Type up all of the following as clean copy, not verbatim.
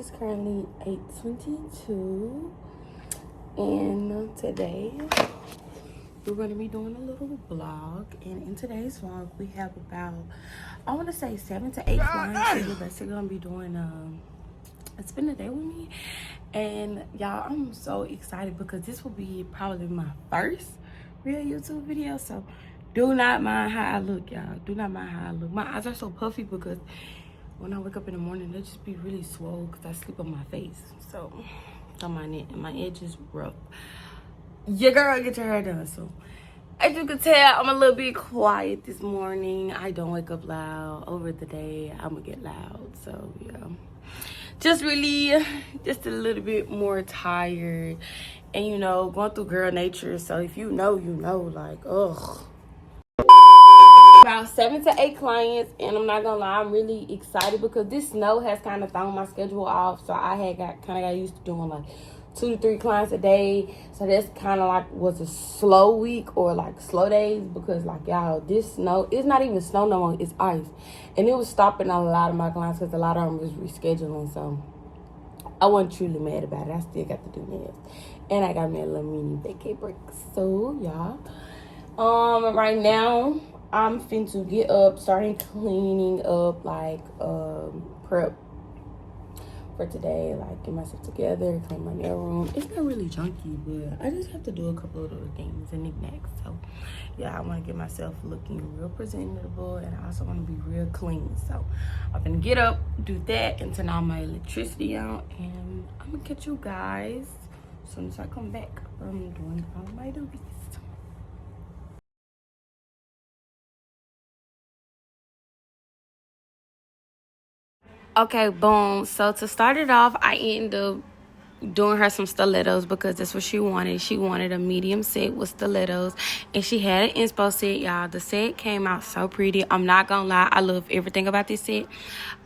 is currently 8:22, and today we're going to be doing a little vlog. And in today's vlog, we have about, I want to say 7 to 8 clients. We're basically going to be doing spend the day with me. And y'all, I'm so excited because this will be probably my first real YouTube video. So do not mind how I look, y'all. Do not mind how I look. My eyes are so puffy because when I wake up in the morning, they'll just be really swole because I sleep on my face. So on my neck, and my edge is rough. Your girl, get your hair done. So as you can tell, I'm a little bit quiet this morning. I don't wake up loud. Over the day, I'm gonna get loud. So yeah, just a little bit more tired, and you know, going through girl nature. So if you know, you know, like, ugh. About 7 to 8 clients, and I'm not gonna lie, I'm really excited because this snow has kind of thrown my schedule off. So I had got used to doing like 2 to 3 clients a day. So that's kind of like was a slow week or like slow days because like y'all, this snow, it's not even snow no more, it's ice, and it was stopping a lot of my clients because a lot of them was rescheduling. So I wasn't truly mad about it. I still got to do nails, and I got me a little mini vacay break. So y'all, right now I'm finna get up, starting cleaning up, like prep for today, like get myself together, clean my nail room. It's not really junky, but I just have to do a couple of little things and knickknacks. So yeah, I want to get myself looking real presentable, and I also want to be real clean. So I'm gonna get up, do that, and turn all my electricity on, and I'm gonna catch you guys as soon as I come back from doing all my duties. Okay, boom. So to start it off, I ended up doing her some stilettos because that's what she wanted. She wanted a medium set with stilettos, and she had an inspo set, y'all. The set came out so pretty. I'm not gonna lie, I love everything about this set.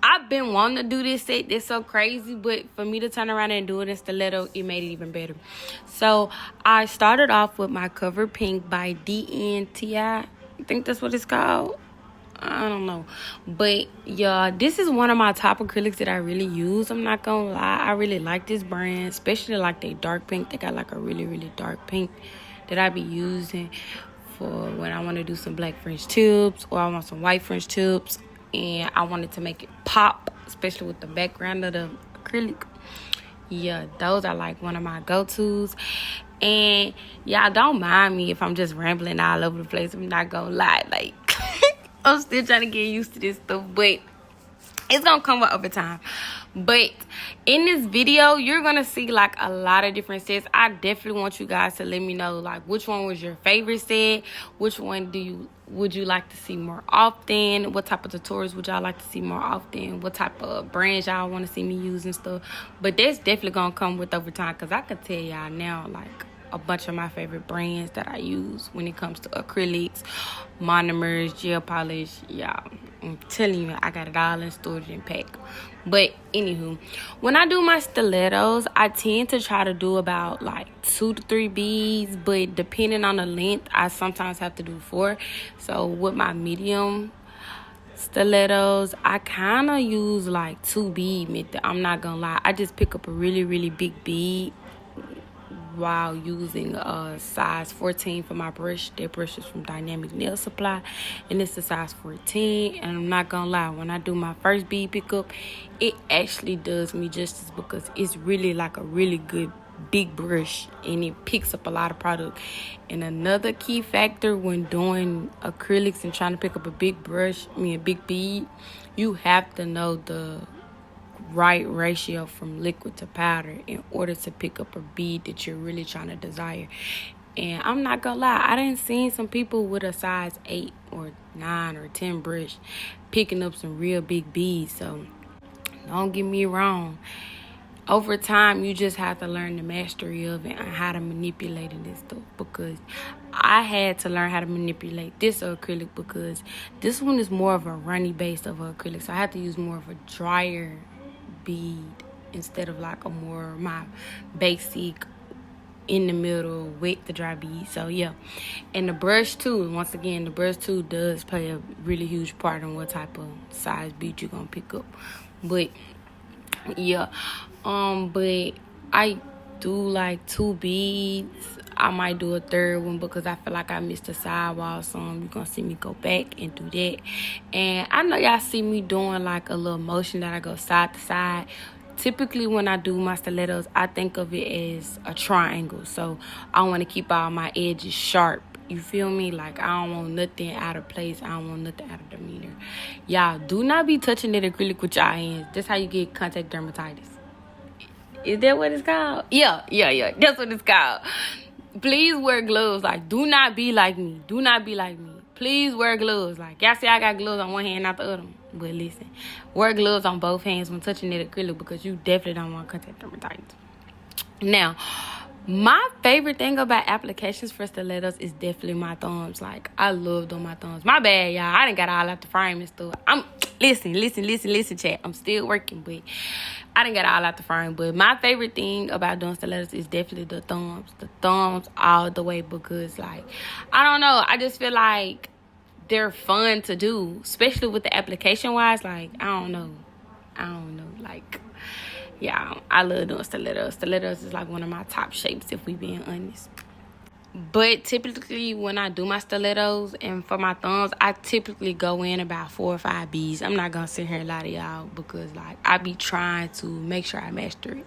I've been wanting to do this set. It's so crazy, but for me to turn around and do it in stiletto, it made it even better. So I started off with my Cover Pink by DNTI. I think that's what it's called. I don't know, but yeah, this is one of my top acrylics that I really use. I'm not gonna lie, I really like this brand, especially like they dark pink. They got like a really dark pink that I be using for when I want to do some black French tips, or I want some white French tips, and I wanted to make it pop, especially with the background of the acrylic. Yeah, those are like one of my go-tos. And y'all don't mind me if I'm just rambling all over the place. I'm not gonna lie, like I'm still trying to get used to this stuff, but it's gonna come up over time. But in this video, you're gonna see like a lot of different sets. I definitely want you guys to let me know like which one was your favorite set, which one would you like to see more often, what type of tutorials would y'all like to see more often, what type of brands y'all want to see me use and stuff. But that's definitely gonna come with over time, because I could tell y'all now like a bunch of my favorite brands that I use when it comes to acrylics, monomers, gel polish. Yeah, I'm telling you, I got it all in storage and pack. But anywho, when I do my stilettos, I tend to try to do about like 2 to 3 beads, but depending on the length, I sometimes have to do 4. So with my medium stilettos, I kind of use like 2 bead method. I'm not gonna lie, I just pick up a really big bead while using a size 14 for my brush. That brush is from Dynamic Nail Supply, and it's a size 14. And I'm not gonna lie, when I do my first bead pickup, it actually does me justice because it's really like a really good big brush, and it picks up a lot of product. And another key factor when doing acrylics and trying to pick up a big brush, a big bead, you have to know the right ratio from liquid to powder in order to pick up a bead that you're really trying to desire. And I'm not gonna lie, I done seen some people with a size 8 or 9 or 10 brush picking up some real big beads. So don't get me wrong, over time you just have to learn the mastery of it and how to manipulate it and stuff, because I had to learn how to manipulate this acrylic because this one is more of a runny base of acrylic, so I have to use more of a drier bead instead of like my basic in the middle with the dry bead. So yeah, and the brush too, once again, the brush too does play a really huge part in what type of size bead you're gonna pick up. But yeah, But I do like 2 beads. I might do a third one because I feel like I missed the sidewall some. You're gonna see me go back and do that. And I know y'all see me doing like a little motion that I go side to side. Typically when I do my stilettos, I think of it as a triangle. So I want to keep all my edges sharp. You feel me? Like, I don't want nothing out of place. I don't want nothing out of demeanor. Y'all, do not be touching that acrylic with y'all hands. That's how you get contact dermatitis. Is that what it's called? Yeah. That's what it's called. Please wear gloves. Like, do not be like me. Do not be like me. Please wear gloves. Like, y'all see I got gloves on one hand, not the other one. But listen, wear gloves on both hands when touching that acrylic because you definitely don't want contact dermatitis. Now, my favorite thing about applications for stilettos is definitely my thumbs. Like, I love doing my thumbs. My bad, y'all. I done got all out the frame and stuff. Listen, chat. I'm still working, but I done got all out the frame. But my favorite thing about doing stilettos is definitely the thumbs. The thumbs all the way because, like, I don't know. I just feel like they're fun to do, especially with the application-wise. Like, I don't know. Like, yeah, I love doing stilettos. Stilettos is like one of my top shapes, if we being honest. But typically when I do my stilettos and for my thumbs, I typically go in about 4 or 5 beads. I'm not gonna sit here and lie to y'all because, like, I be trying to make sure I master it.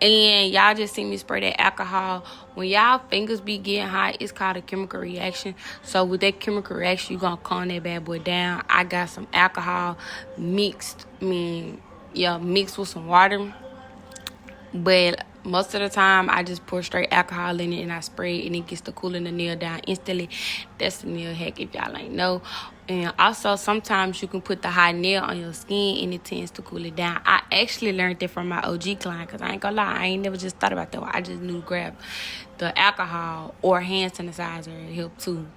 And y'all just see me spray that alcohol. When y'all fingers be getting hot, it's called a chemical reaction. So with that chemical reaction, you gonna calm that bad boy down. I got some alcohol mixed with some water. But most of the time, I just pour straight alcohol in it and I spray it and it gets to cooling the nail down instantly. That's the nail hack if y'all ain't know. And also, sometimes you can put the hot nail on your skin and it tends to cool it down. I actually learned that from my OG client because I ain't gonna lie, I ain't never just thought about that. I just knew to grab the alcohol or hand sanitizer. It helped too.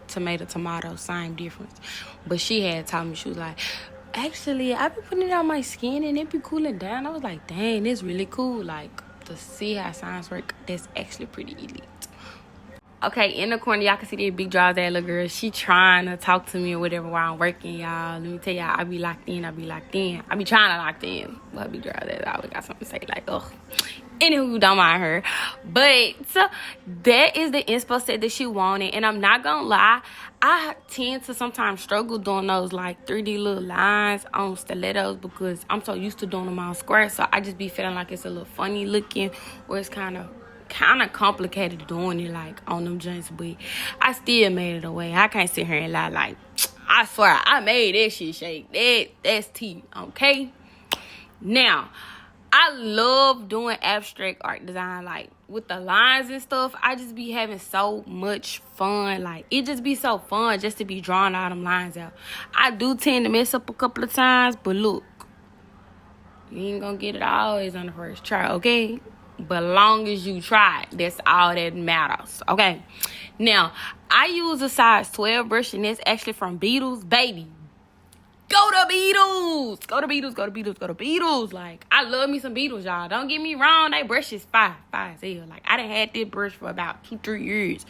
Tomato, same difference. But she had told me, she was like, actually, I be putting it on my skin and it be cooling down. I was like, dang, it's really cool. Like, to see how science work, that's actually pretty elite. Okay, in the corner, y'all can see that big jaws, that little girl. She trying to talk to me or whatever while I'm working, y'all. Let me tell y'all, I be locked in. I be trying to lock in. But big jaws, that always got something to say. Like, ugh. Anywho, don't mind her. But so that is the inspo set that she wanted. And I'm not gonna lie, I tend to sometimes struggle doing those like 3D little lines on stilettos because I'm so used to doing them all square. So I just be feeling like it's a little funny looking, or it's kind of complicated doing it like on them joints. But I still made it away. I can't sit here and lie. Like, I swear I made that shit shake. That's tea. Okay. Now, I love doing abstract art design, like with the lines and stuff. I just be having so much fun. Like, it just be so fun just to be drawing all them lines out. I do tend to mess up a couple of times, but look, you ain't gonna get it always on the first try, okay? But long as you try, that's all that matters, okay? Now, I use a size 12 brush, and that's actually from Beetles, baby. Go to Beetles. Like, I love me some Beetles, y'all. Don't get me wrong. That brush is fire as hell. Like, I done had this brush for about 2-3 years.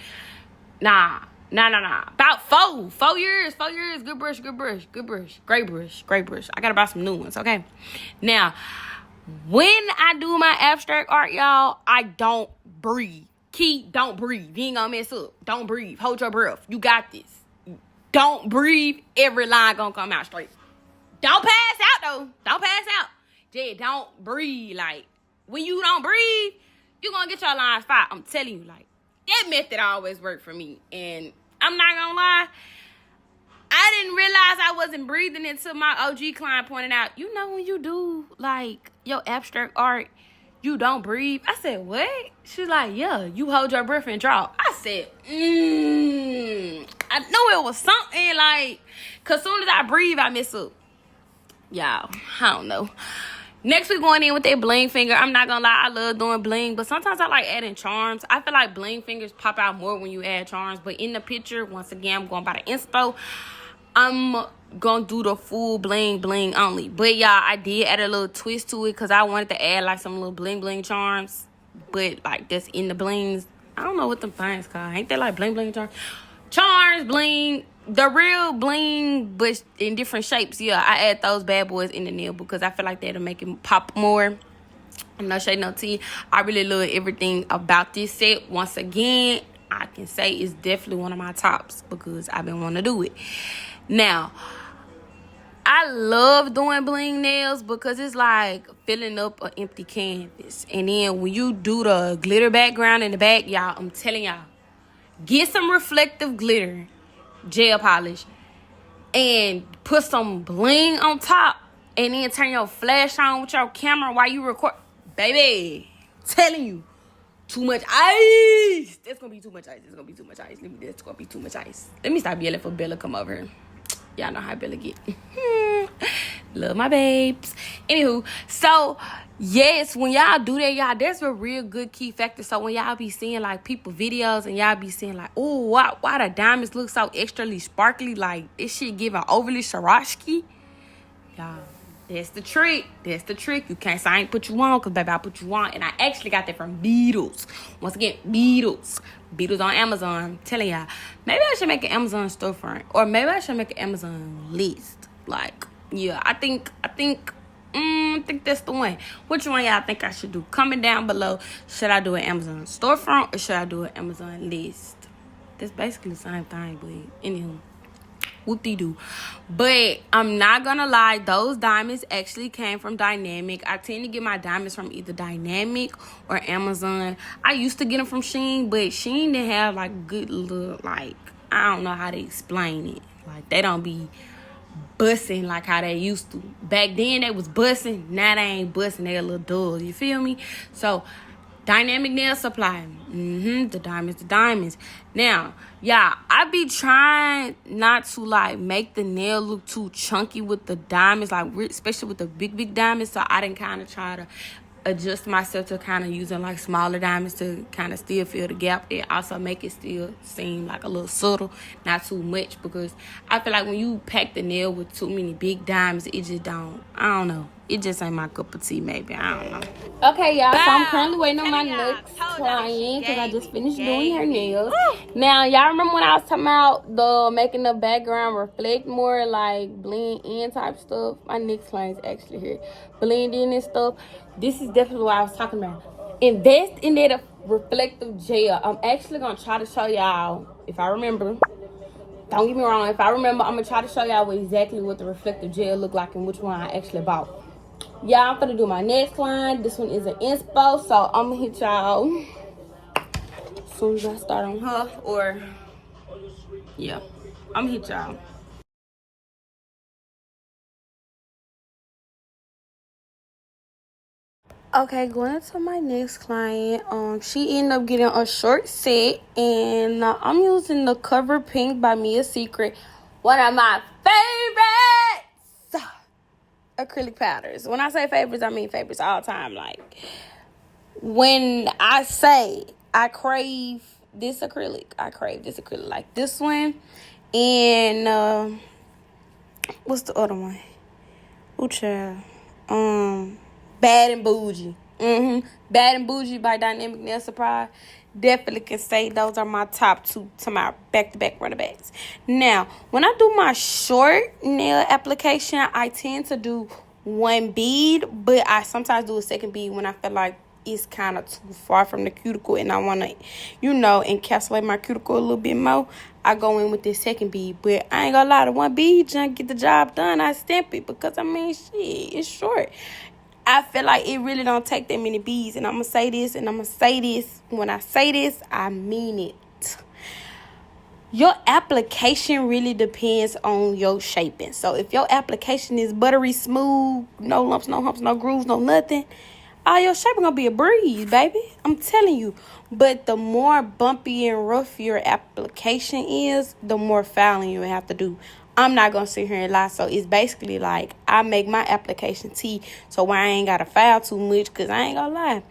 Nah. About 4 years. 4 years. Good brush. Great brush. I gotta buy some new ones, okay? Now, when I do my abstract art, y'all, I don't breathe. Don't breathe. You ain't gonna mess up. Don't breathe. Hold your breath. You got this. Don't breathe. Every line gonna come out straight. Don't pass out, though. Just don't breathe. Like, when you don't breathe, you gonna get your lines fired. I'm telling you, like, that method always worked for me. And I'm not gonna lie, I didn't realize I wasn't breathing until my OG client pointed out, you know, when you do, like, your abstract art, you don't breathe. I said, what? She's like, yeah, you hold your breath and draw. I said, I knew it was something, like, because soon as I breathe, I mess up. Y'all, I don't know. Next, we're going in with that bling finger. I'm not gonna lie, I love doing bling, but sometimes I like adding charms. I feel like bling fingers pop out more when you add charms, but in the picture, once again, I'm going by the inspo. I'm gonna do the full bling only. But y'all, I did add a little twist to it because I wanted to add like some little bling charms, but like that's in the blings. I don't know what them things called. Ain't they like bling charms, bling, the real bling, but in different shapes? Yeah, I add those bad boys in the nail because I feel like that'll make it pop more. No shade, no tea. I really love everything about this set. Once again, I can say it's definitely one of my tops because I've been wanting to do it. Now, I love doing bling nails because it's like filling up an empty canvas. And then when you do the glitter background in the back, y'all, I'm telling y'all, get some reflective glitter, gel polish, and put some bling on top. And then turn your flash on with your camera while you record. Baby, telling you, too much ice. There's gonna be too much ice. There's gonna be too much ice. There's gonna be too much ice. Let me stop yelling for Bella come over here. Y'all know how Bella get. Love my babes. Anywho, so yes, when y'all do that, y'all, that's a real good key factor. So when y'all be seeing like people videos and y'all be seeing like, oh, why the diamonds look so extrally sparkly, like this shit giving overly Swarovski, y'all. That's the trick. That's the trick. You can't say I ain't put you on because, baby, I put you on. And I actually got that from Beetles. Once again, Beetles. Beetles on Amazon. I'm telling y'all. Maybe I should make an Amazon storefront. Or maybe I should make an Amazon list. Like, yeah, I think that's the one. Which one y'all think I should do? Comment down below. Should I do an Amazon storefront or should I do an Amazon list? That's basically the same thing, but anywho. Whoop-de-doo. But I'm not gonna lie, those diamonds actually came from Dynamic. I tend to get my diamonds from either Dynamic or Amazon. I used to get them from Shein, but Shein didn't have like good look. Like, I don't know how to explain it. Like, they don't be busting like how they used to. Back then they was busting. Now they ain't busting. They a little dull. You feel me? So Dynamic Nail Supply. The diamonds. Now, yeah, I be trying not to like make the nail look too chunky with the diamonds, like especially with the big diamonds. So I didn't kind of try to adjust myself to kind of using like smaller diamonds to kind of still fill the gap and also make it still seem like a little subtle, not too much, because I feel like when you pack the nail with too many big diamonds, it just I don't know. It just ain't my cup of tea, maybe. I don't know. Okay, y'all, so I'm currently waiting on my next client because I just finished doing her nails. Now, y'all remember when I was talking about the making the background reflect more, like blend in type stuff? My next client's actually here. Blend in and stuff. This is definitely what I was talking about. Invest in that reflective gel. I'm actually going to try to show y'all, if I remember. Don't get me wrong. If I remember, I'm going to try to show y'all exactly what the reflective gel look like and which one I actually bought. Y'all, I'm gonna do my next line. This one is an inspo, so I'm gonna hit y'all as soon as I start on her, or yeah, I'm gonna hit y'all. Okay, going to my next client. She ended up getting a short set, and I'm using the Cover Pink by Mia Secret, one of my favorites acrylic powders. When I say favorites, I mean favorites all time. Like, when I say I crave this acrylic, like this one. And what's the other one? Oh, child. Bad and Bougie. Bad and Bougie by Dynamic Nail Supply. Definitely can say those are my top two to my back-to-back running backs. Now, when I do my short nail application, I tend to do one bead, but I sometimes do a second bead when I feel like it's kind of too far from the cuticle and I want to, encapsulate my cuticle a little bit more. I go in with this second bead, but I ain't gonna lie, the one bead just get the job done. I stamp it because, shit, it's short. I feel like it really don't take that many beads. And I'm going to say this, and I'm going to say this. When I say this, I mean it. Your application really depends on your shaping. So if your application is buttery smooth, no lumps, no humps, no grooves, no nothing, all your shaping going to be a breeze, baby. I'm telling you. But the more bumpy and rough your application is, the more filing you have to do. I'm not going to sit here and lie. So it's basically like I make my application tea so where I ain't got to file too much, because I ain't going to lie.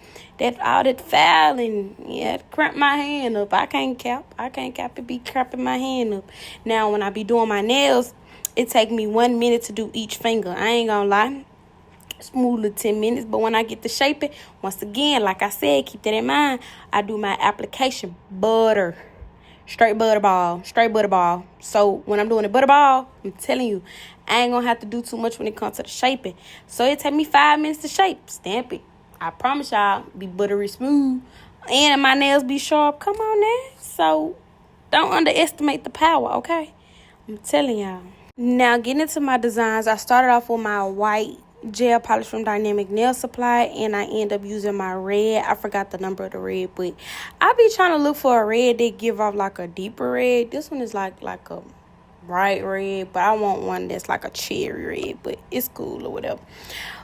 All that filing, it cramp my hand up. I can't cap it be cramping my hand up. Now, when I be doing my nails, it take me 1 minute to do each finger. I ain't going to lie. Smoothly 10 minutes. But when I get to shape it, once again, like I said, keep that in mind. I do my application butter. Straight butter ball. So when I'm doing a butter ball, I'm telling you, I ain't gonna have to do too much when it comes to the shaping. So it take me 5 minutes to shape. Stamp it. I promise y'all, be buttery smooth. And my nails be sharp. Come on now. So, don't underestimate the power, okay? I'm telling y'all. Now, getting into my designs, I started off with my white gel polish from Dynamic Nail Supply, and I end up using my red. I forgot the number of the red, but I be trying to look for a red that give off like a deeper red. This one is like a bright red, but I want one that's like a cherry red, but it's cool or whatever.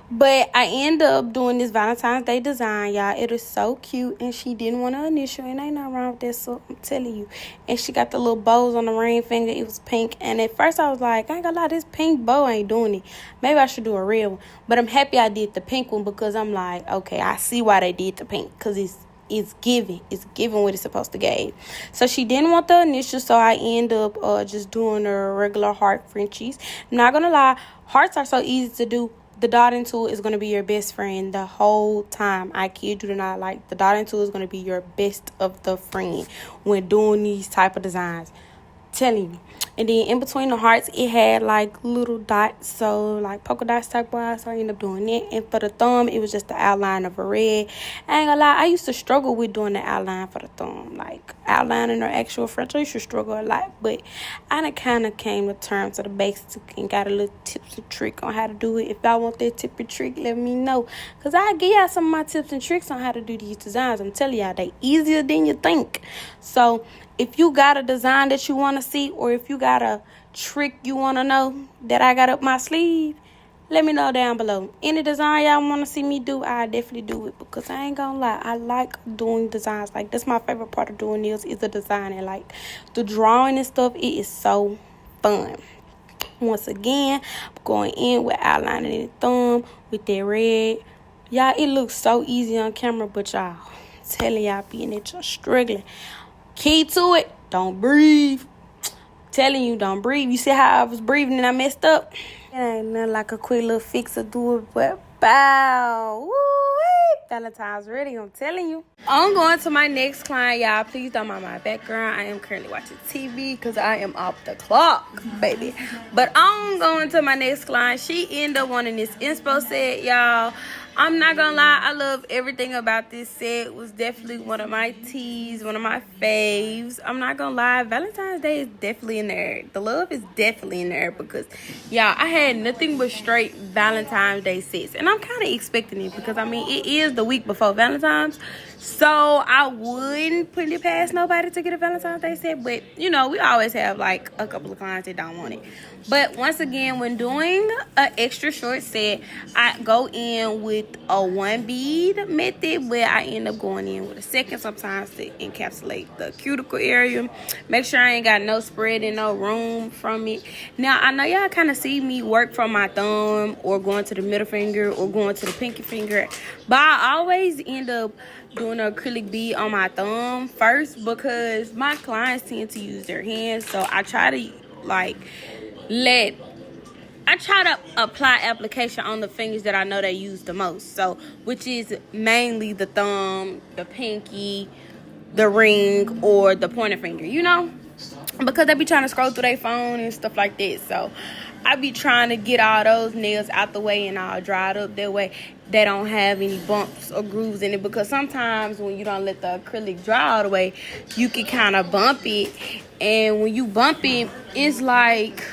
But I end up doing this Valentine's Day design, y'all. It is so cute, and she didn't want to initial, and ain't nothing wrong with that, so I'm telling you. And she got the little bows on the ring finger. It was pink, and at first I was like, I ain't gonna lie, this pink bow ain't doing it. Maybe I should do a red one. But I'm happy I did the pink one because I'm like, okay, I see why they did the pink, because it's giving what it's supposed to give. So she didn't want the initials, so I end up just doing her regular heart Frenchies. I'm not gonna lie, hearts are so easy to do. The dotting tool is going to be your best friend the whole time. I kid you not. Like, the dotting tool is going to be your best of the friend when doing these type of designs. Telling you. And then in between the hearts, it had like little dots, so like polka dots type wise, so I ended up doing that. And for the thumb, it was just the outline of a red. I ain't gonna lie, I used to struggle with doing the outline for the thumb, like outlining or actual French. I used to struggle a lot, but I done kind of came to terms to the basics and got a little tips and trick on how to do it. If y'all want that tip and trick, let me know, because I give y'all some of my tips and tricks on how to do these designs. I'm telling y'all, they easier than you think. So if you got a design that you want to see, or if you got a trick you want to know that I got up my sleeve, let me know down below. Any design y'all want to see me do, I definitely do it, because I ain't gonna lie, I like doing designs. Like, that's my favorite part of doing nails, is the design, and like the drawing and stuff. It is so fun. Once again, I'm going in with outlining in the thumb with that red. Y'all, it looks so easy on camera, but y'all, I'm telling y'all, being that you're struggling. Key to it, don't breathe. Telling you, don't breathe. You see how I was breathing and I messed up? It ain't nothing like a quick little fix or do it, but bow. Woo-wee. Valentine's ready, I'm telling you. I'm going to my next client, y'all. Please don't mind my background. I am currently watching TV because I am off the clock, baby. But I'm going to my next client. She ended up wanting this inspo set, y'all. I'm not gonna lie, I love everything about this set. It was definitely one of my teas, one of my faves. I'm not gonna lie, Valentine's Day is definitely in there. The love is definitely in there, because y'all, I had nothing but straight Valentine's Day sets, and I'm kind of expecting it, because I mean, it is the week before Valentine's, so I wouldn't put it past nobody to get a Valentine's Day set. But you know, we always have like a couple of clients that don't want it. But once again, when doing an extra short set, I go in with a one bead method, where I end up going in with a second sometimes to encapsulate the cuticle area. Make sure I ain't got no spread and no room from it. Now, I know y'all kind of see me work from my thumb, or going to the middle finger, or going to the pinky finger, but I always end up doing an acrylic bead on my thumb first, because my clients tend to use their hands. So I try to apply application on the fingers that I know they use the most. So, which is mainly the thumb, the pinky, the ring, or the pointer finger, you know? Because they be trying to scroll through their phone and stuff like that. So, I be trying to get all those nails out the way and all dried up. That way, they don't have any bumps or grooves in it. Because sometimes when you don't let the acrylic dry all the way, you can kind of bump it. And when you bump it, it's like,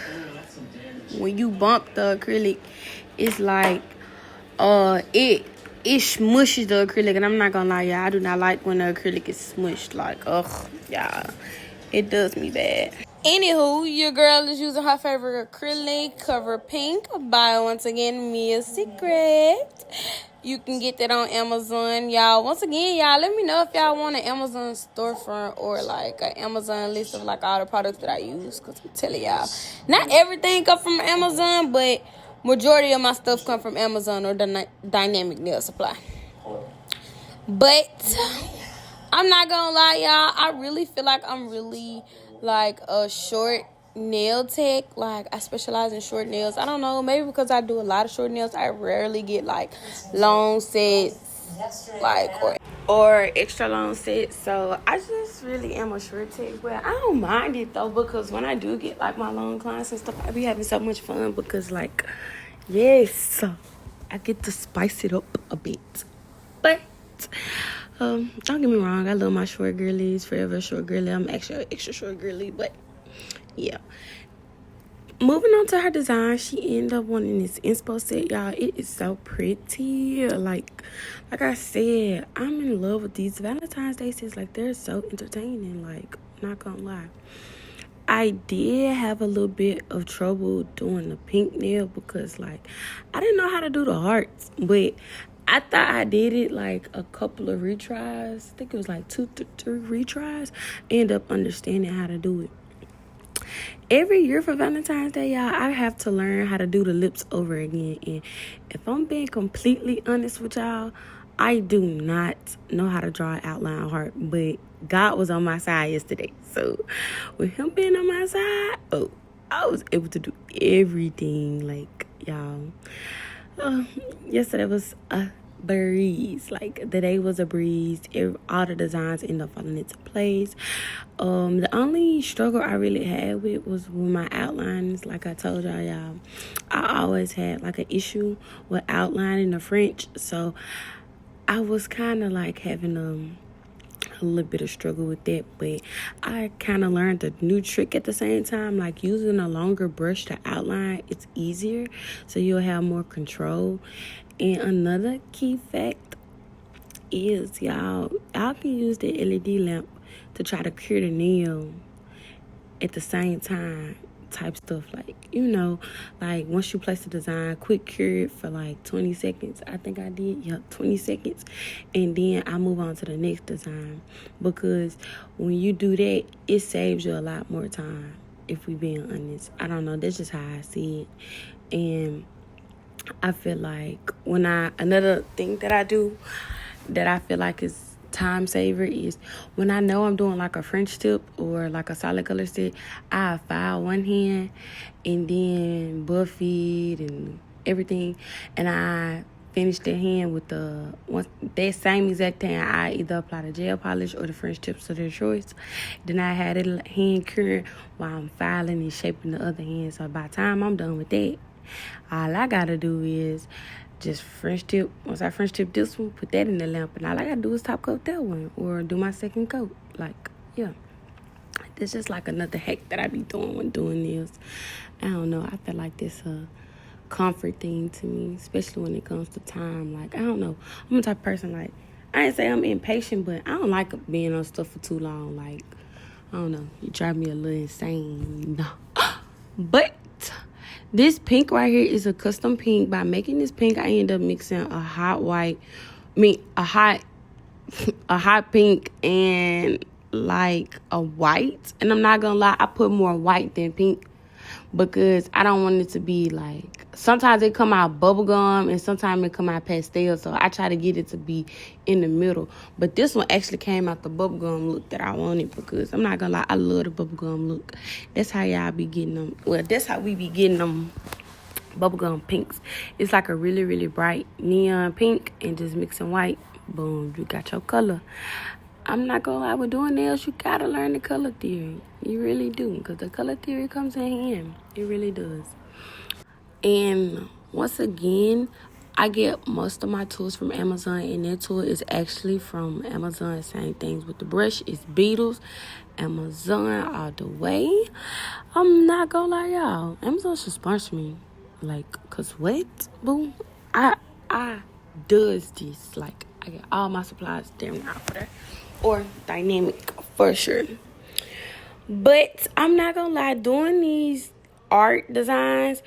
when you bump the acrylic, it's like it smushes the acrylic. And I'm not gonna lie, y'all, I do not like when the acrylic is smushed. Like, ugh, y'all, it does me bad. Anywho, your girl is using her favorite acrylic, Cover Pink, by, once again, Mia's Secret. You can get that on Amazon, y'all. Once again, y'all, let me know if y'all want an Amazon storefront, or like an Amazon list of like all the products that I use, because I'm telling y'all, not everything come from Amazon, but majority of my stuff come from Amazon or the Dynamic Nail Supply. But I'm not gonna lie, y'all, I really feel like I'm really like a short nail tech. Like, I specialize in short nails. I don't know, maybe because I do a lot of short nails, I rarely get like long sets, like, or extra long sets. So I just really am a short tech. But I don't mind it though, because when I do get like my long clients and stuff, I be having so much fun, because like, yes, I get to spice it up a bit. Don't get me wrong, I love my short girlies, forever short girly. I'm actually extra short girly, but yeah. Moving on to her design, she ended up wanting this inspo set, y'all. It is so pretty. Like I said, I'm in love with these Valentine's Day sets. Like, they're so entertaining. Like, not gonna lie. I did have a little bit of trouble doing the pink nail because, like, I didn't know how to do the hearts. But I thought I did it, like, a couple of retries. I think it was, like, 2 to 3 retries. I ended up understanding how to do it. Every year for Valentine's Day, y'all, I have to learn how to do the lips over again. And if I'm being completely honest with y'all, I do not know how to draw an outline heart. But God was on my side yesterday. So with him being on my side, I was able to do everything. Like, y'all, yesterday was a breeze. Like, the day was a breeze. All the designs ended up falling into place. The only struggle I really had with was with my outlines. Like I told y'all, I always had like an issue with outlining the French, so I was kind of like having a little bit of struggle with that, but I kind of learned a new trick at the same time. Like, using a longer brush to outline, it's easier, so you'll have more control. And another key fact is, y'all can use the LED lamp to try to cure the nail at the same time, type stuff. Like, like, once you place the design, quick cure it for like 20 seconds. I think I did, 20 seconds. And then I move on to the next design. Because when you do that, it saves you a lot more time, if we being honest. I don't know, that's just how I see it. And I feel like another thing that I do that I feel like is time saver is when I know I'm doing like a French tip or like a solid color set, I file one hand and then buff it and everything, and I finish the hand with that same exact hand. I either apply the gel polish or the French tips of their choice. Then I had it hand cured while I'm filing and shaping the other hand. So by the time I'm done with that, all I gotta do is just French tip. Once I French tip this one, put that in the lamp, and all I gotta do is top coat that one or do my second coat. Like, yeah, it's just like another hack that I be doing when doing nails. I don't know, I feel like this a comfort thing to me, especially when it comes to time. Like, I don't know, I'm the type of person, like, I ain't say I'm impatient, but I don't like being on stuff for too long. Like, I don't know, you drive me a little insane, But this pink right here is a custom pink. By making this pink, I end up mixing a hot pink and like a white. And I'm not gonna lie, I put more white than pink because I don't want it to be like, sometimes it come out bubblegum and sometimes it come out pastel. So I try to get it to be in the middle. But this one actually came out the bubblegum look that I wanted, because I'm not gonna lie, I love the bubblegum look. That's how y'all be getting them. Well, that's how we be getting them bubblegum pinks. It's like a really, really bright neon pink and just mixing white. Boom, you got your color. I'm not gonna lie, with doing nails, you gotta learn the color theory. You really do, because the color theory comes in hand. It really does. And once again, I get most of my tools from Amazon, and that tool is actually from Amazon. Same things with the brush. It's Beetles. Amazon all the way. I'm not gonna lie, y'all. Amazon should sponsor me. Like, cause what? Boom. I does this. Like, I get all my supplies damn near out there. Or Dynamic for sure. But I'm not gonna lie, doing these art designs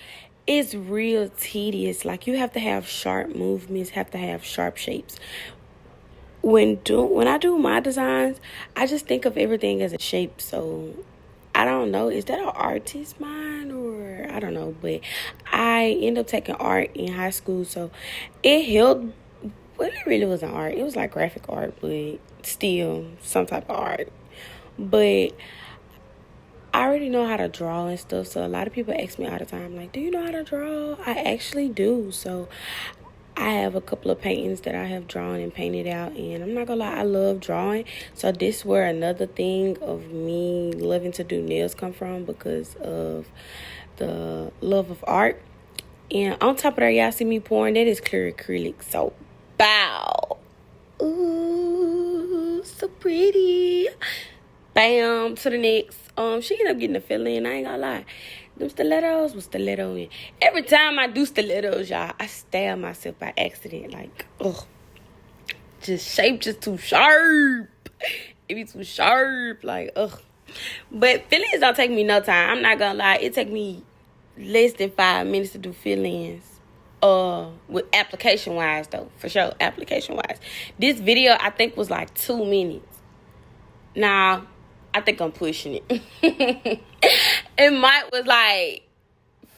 is real tedious. Like, you have to have sharp movements, have to have sharp shapes. When I do my designs, I just think of everything as a shape. So I don't know, is that an artist's mind, or I don't know, but I ended up taking art in high school, so it helped. Well, it really wasn't art. It was like graphic art, but still some type of art. But I already know how to draw and stuff, so a lot of people ask me all the time, like, do you know how to draw? I actually do. So I have a couple of paintings that I have drawn and painted out, and I'm not gonna lie, I love drawing. So this where another thing of me loving to do nails come from, because of the love of art. And on top of that, y'all see me pouring, that is clear acrylic. So bow. Ooh. Bam, to the next. She ended up getting the fill-in. I ain't gonna lie. Them stilettos was stilettoing. Every time I do stilettos, y'all, I stab myself by accident. Like, ugh. Just shape just too sharp. It be too sharp. Like, ugh. But fill-ins don't take me no time. I'm not gonna lie. It take me less than 5 minutes to do fill-ins. With application-wise, though. For sure, application-wise. This video, I think, was like 2 minutes. Nah, I think I'm pushing it. It might was like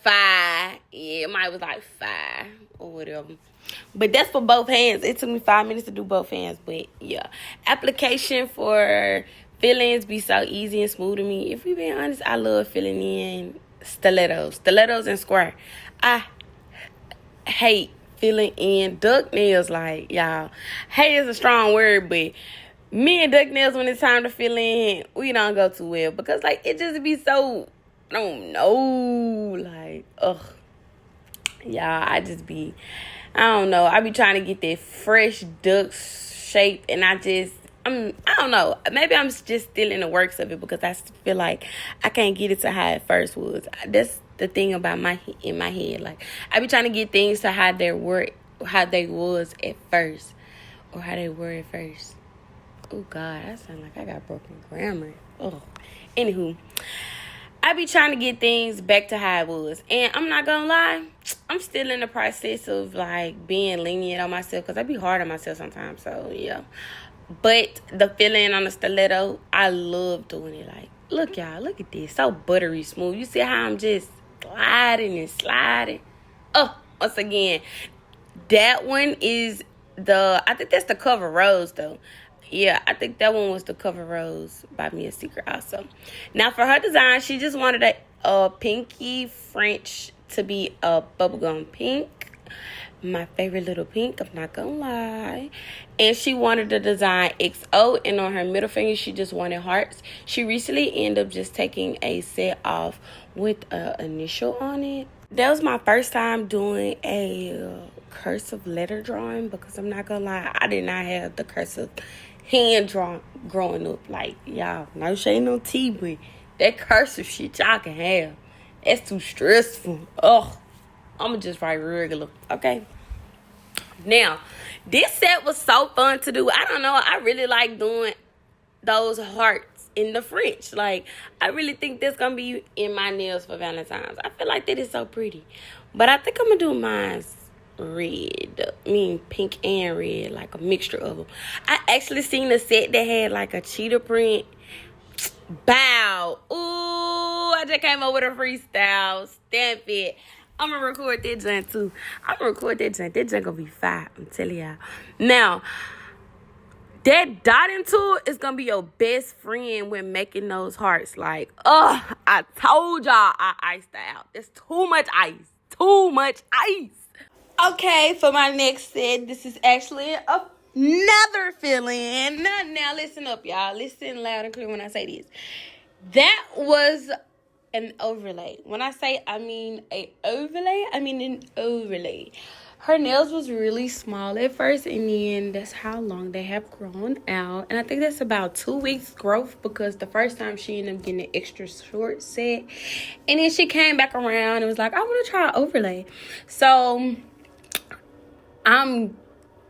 5. Yeah, it might was like 5 or whatever. But that's for both hands. It took me 5 minutes to do both hands. But yeah, application for fill-ins be so easy and smooth to me. If we being honest, I love filling in stilettos and square. I hate filling in duck nails. Like, y'all, hate is a strong word, but me and duck nails, when it's time to fill in, we don't go too well. Because, like, it just be so, I don't know, like, ugh. Y'all, I don't know. I be trying to get that fresh duck shape, and I don't know. Maybe I'm just still in the works of it because I feel like I can't get it to how it first was. That's the thing about in my head. Like, I be trying to get things to how they was at first, or how they were at first. Oh God, that sound like I got broken grammar. Oh, anywho, I be trying to get things back to how it was, and I'm not gonna lie, I'm still in the process of like being lenient on myself because I be hard on myself sometimes. So yeah, but the feeling on the stiletto, I love doing it. Like, look y'all, look at this, so buttery smooth. You see how I'm just sliding and sliding. Oh, once again, that one is I think that's the Cover Rose though. Yeah, I think that one was the Cover Rose by Mia Secret also. Now, for her design, she just wanted a pinky French to be a bubblegum pink. My favorite little pink, I'm not gonna lie. And she wanted the design XO, and on her middle finger, she just wanted hearts. She recently ended up just taking a set off with an initial on it. That was my first time doing a cursive letter drawing because I'm not gonna lie, I did not have the cursive hand drawn growing up. Like, y'all, no shade, no tea, but that cursive shit y'all can have. That's too stressful. Ugh, I'ma just write regular, okay? Now, this set was so fun to do. I don't know, I really like doing those hearts in the French. Like, I really think that's gonna be in my nails for Valentine's. I feel like that is so pretty. But I think I'm gonna do mine red. I mean, pink and red, like a mixture of them. I actually seen a set that had like a cheetah print. Bow. Ooh, I just came up with a freestyle. Stamp it. I'm gonna record that joint too. I'm gonna record that joint. That joint gonna be fire, I'm telling y'all. Now, that dotting tool is gonna be your best friend when making those hearts. Like, I told y'all I iced out. There's too much ice. Too much ice. Okay, for my next set, this is actually another fill-in. Now, listen up, y'all. Listen loud and clear when I say this. That was an overlay. When I say I mean an overlay. Her nails was really small at first, and then that's how long they have grown out. And I think that's about 2 weeks growth because the first time she ended up getting an extra short set. And then she came back around and was like, I want to try an overlay. So I'm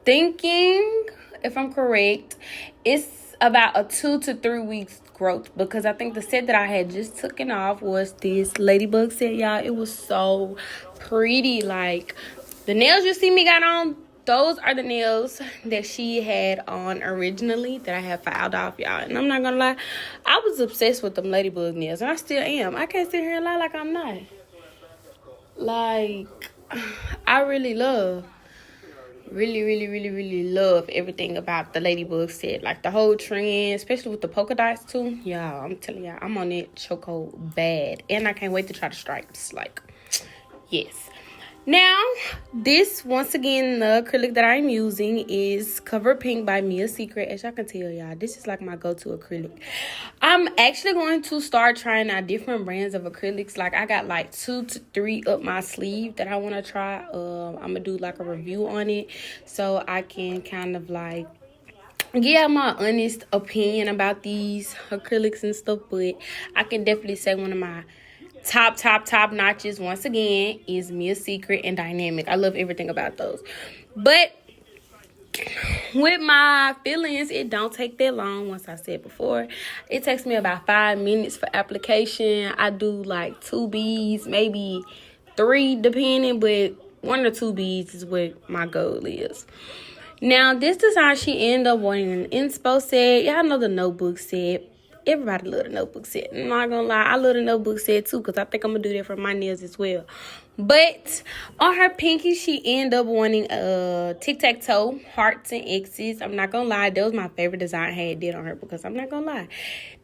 thinking, if I'm correct, it's about a 2 to 3 weeks growth because I think the set that I had just taken off was this ladybug set, y'all. It was so pretty. Like, the nails you see me got on, those are the nails that she had on originally that I had filed off, y'all. And I'm not gonna lie, I was obsessed with them ladybug nails, and I still am. I can't sit here and lie like I'm not. Like, I really love everything about the ladybug set. Like, the whole trend, especially with the polka dots too. Y'all, I'm telling y'all, I'm on it choco bad. And I can't wait to try the stripes. Like, yes. Now, this, once again, the acrylic that I'm using is Cover Pink by Mia Secret. As y'all can tell, y'all, this is like my go-to acrylic. I'm actually going to start trying out different brands of acrylics. Like, I got like 2 to 3 up my sleeve that I want to try. I'm going to do like a review on it so I can kind of like give my honest opinion about these acrylics and stuff, but I can definitely say one of my top notches once again is Mia Secret and Dynamic. I love everything about those. But with my fillings, it don't take that long. Once I said before, it takes me about 5 minutes for application. I do like 2 beads, maybe 3 depending, but 1 or 2 beads is what my goal is. Now, this design, she ended up wanting an inspo set. Y'all know the notebook set. Everybody love the notebook set. I'm not gonna lie, I love the notebook set too, because I think I'm gonna do that for my nails as well. But on her pinky, she ended up wanting tic-tac-toe, hearts and X's. I'm not gonna lie, that was my favorite design I had did on her, because I'm not gonna lie,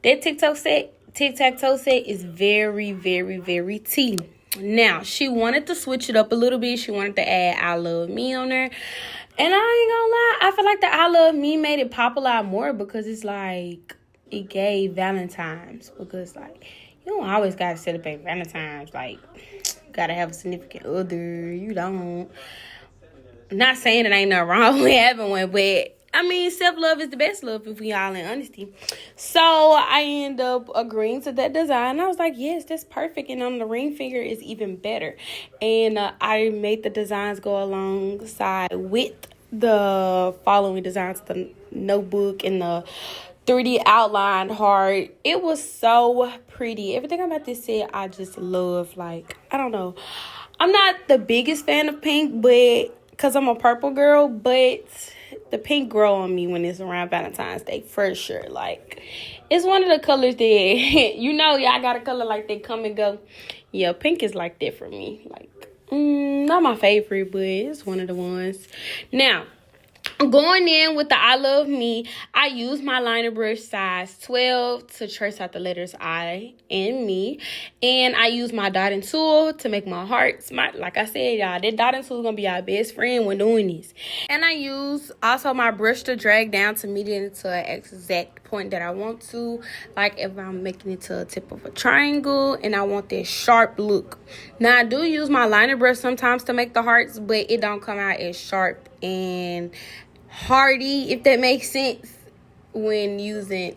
that tic-tac-toe set is very, very, very tea. Now, she wanted to switch it up a little bit. She wanted to add I Love Me on there. And I ain't gonna lie, I feel like the I Love Me made it pop a lot more, because it's like, it gave Valentine's. Because, like, you don't always gotta celebrate Valentine's. Like, you gotta have a significant other. You don't. Not saying it ain't nothing wrong with having one, but I mean, self-love is the best love, if we all in honesty. So I end up agreeing to that design. I was like, yes, that's perfect. And on the ring finger is even better. And I made the designs go alongside with the following designs, the notebook and the 3D outlined heart. It was so pretty. Everything about this set, I just love. Like, I don't know. I'm not the biggest fan of pink, but because I'm a purple girl, but the pink grow on me when it's around Valentine's Day, for sure. Like, it's one of the colors that, you know, y'all got a color like that come and go. Yeah, pink is like that for me. Like, not my favorite, but it's one of the ones. Now, going in with the I Love Me, I use my liner brush size 12 to trace out the letters I and me. And I use my dotting tool to make my hearts. Like I said, y'all, that dotting tool is going to be our best friend when doing this. And I use also my brush to drag down to meet it into an exact point that I want to. Like if I'm making it to a tip of a triangle and I want that sharp look. Now, I do use my liner brush sometimes to make the hearts, but it don't come out as sharp and hardy, if that makes sense, when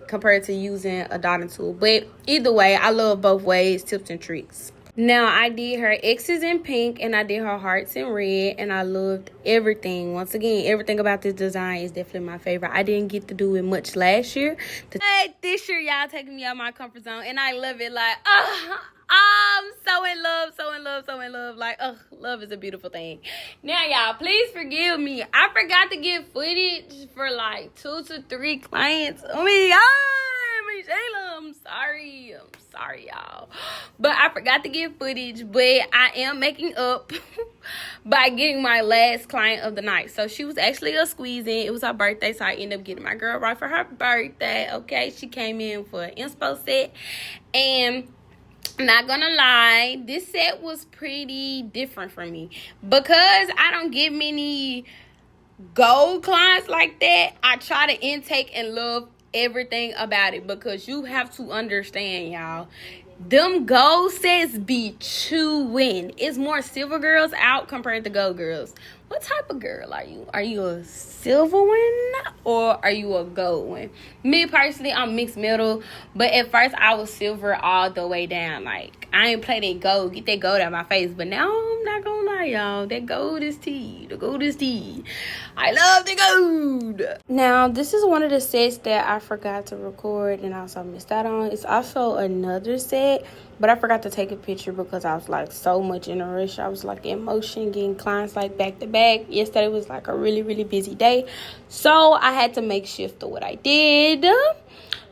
compared to using a dotting tool. But either way, I love both ways, tips and tricks. Now, I did her X's in pink and I did her hearts in red, and I loved everything. Once again, everything about this design is definitely my favorite. I didn't get to do it much last year. This year, y'all taking me out of my comfort zone, and I love it. Like, I'm so in love, so in love, so in love. Like, love is a beautiful thing. Now, y'all, please forgive me. I forgot to get footage for like 2 to 3 clients. I'm sorry, y'all. But I forgot to get footage, but I am making up by getting my last client of the night. So she was actually a squeeze-in. It was her birthday, so I ended up getting my girl right for her birthday. Okay, she came in for an inspo set, and not gonna lie, this set was pretty different for me because I don't get many gold clients like that. I try to intake and love everything about it, because you have to understand, y'all, them gold sets be chewing. It's more silver girls out compared to gold girls. What type of girl are you? Are you a silver one or are you a gold one? Me personally, I'm mixed middle, but at first I was silver all the way down. Like, I ain't play that gold, get that gold out of my face. But now I'm not gonna lie, y'all, that gold is tea. The gold is tea. I love the gold. Now, this is one of the sets that I forgot to record and also missed out on. It's also another set, but I forgot to take a picture because I was like so much in a rush. I was like in motion, getting clients like back to back. Yesterday was like a really, really busy day, so I had to make shift of what I did.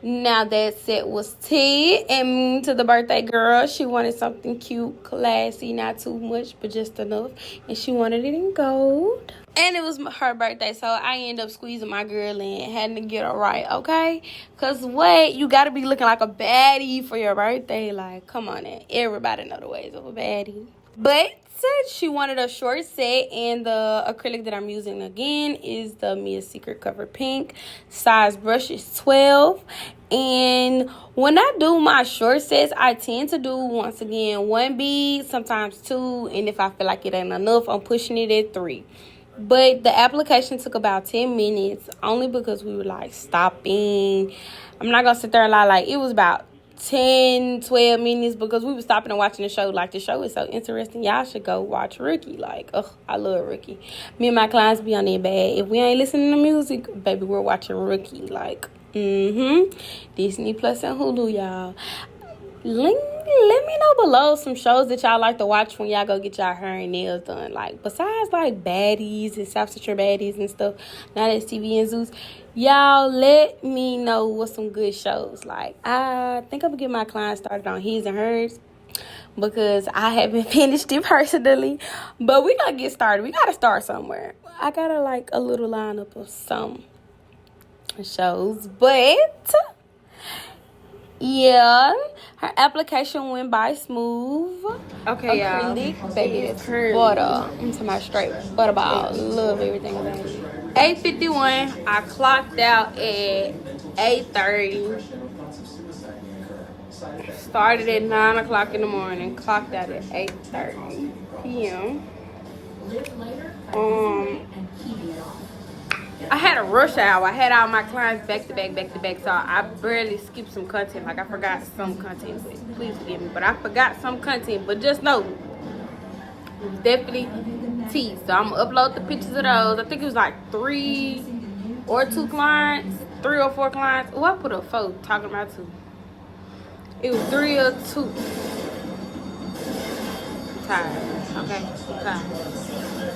Now, that set was tea, and to the birthday girl, she wanted something cute, classy, not too much, but just enough, and she wanted it in gold. And it was her birthday, so I ended up squeezing my girl in, having to get her right, okay? Because what? You got to be looking like a baddie for your birthday. Like, come on now. Everybody know the ways of a baddie. But she wanted a short set, and the acrylic that I'm using again is the Mia Secret Cover Pink. Size brush is 12. And when I do my short sets, I tend to do, once again, 1 bead, sometimes 2. And if I feel like it ain't enough, I'm pushing it at 3. But the application took about 10 minutes, only because we were like stopping. I'm not gonna sit there and lie, like it was about 10-12 minutes because we were stopping and watching the show. Like, the show is so interesting. Y'all should go watch Rookie. Like, I love Rookie. Me and my clients be on their bag. If we ain't listening to music, baby, we're watching Rookie. Like, Disney Plus and Hulu, y'all. Let me know below some shows that y'all like to watch when y'all go get y'all hair and nails done. Like, besides like Baddies and South Central Baddies and stuff, now that's TV and Zeus, y'all let me know what's some good shows. Like, I think I'm gonna get my client started on his and hers because I haven't finished it personally. But we gotta get started. We gotta start somewhere. I gotta like a little lineup of some shows, but yeah, her application went by smooth. Okay, y'all. Baby, it's butter into my straight butterball. Love everything about it. 8:51. I clocked out at 8:30. Started at 9 o'clock in the morning. Clocked out at 8:30 p.m. I had a rush hour. I had all my clients back to back, so I barely skipped some content. Like, I forgot some content, but please forgive me. But I forgot some content, but just know it was definitely tea. So I'm gonna upload the pictures of those. I think it was like 3 or 2 clients, 3 or 4 clients. Oh, I put a 4 talking about 2. It was 3 or 2. I'm tired. Okay, I'm tired.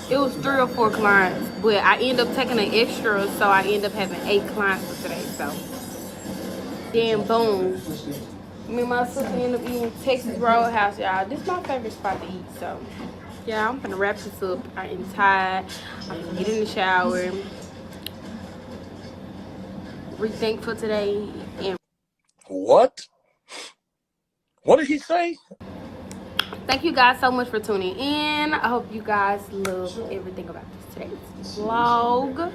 It was 3 or 4 clients, but I ended up taking an extra, so I ended up having 8 clients for today. So then boom, me and my sister ended up eating Texas Roadhouse, y'all. This is my favorite spot to eat. So yeah, I'm gonna wrap this up. I am tired. I'm gonna get in the shower, rethink for today. And what did he say? thank you guys so much for tuning in. I hope you guys love everything about today's vlog.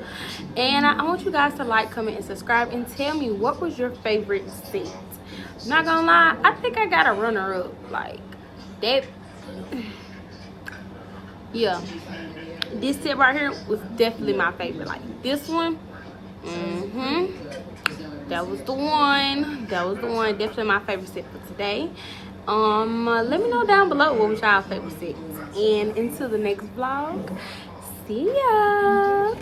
And I want you guys to like, comment, and subscribe. And tell me, what was your favorite scent? Not gonna lie, I think I got a runner-up. Like, that. Yeah. This set right here was definitely my favorite. Like, this one. That was the one. Definitely my favorite set for today. Let me know down below what was y'all favorite sets. And until the next vlog, see ya.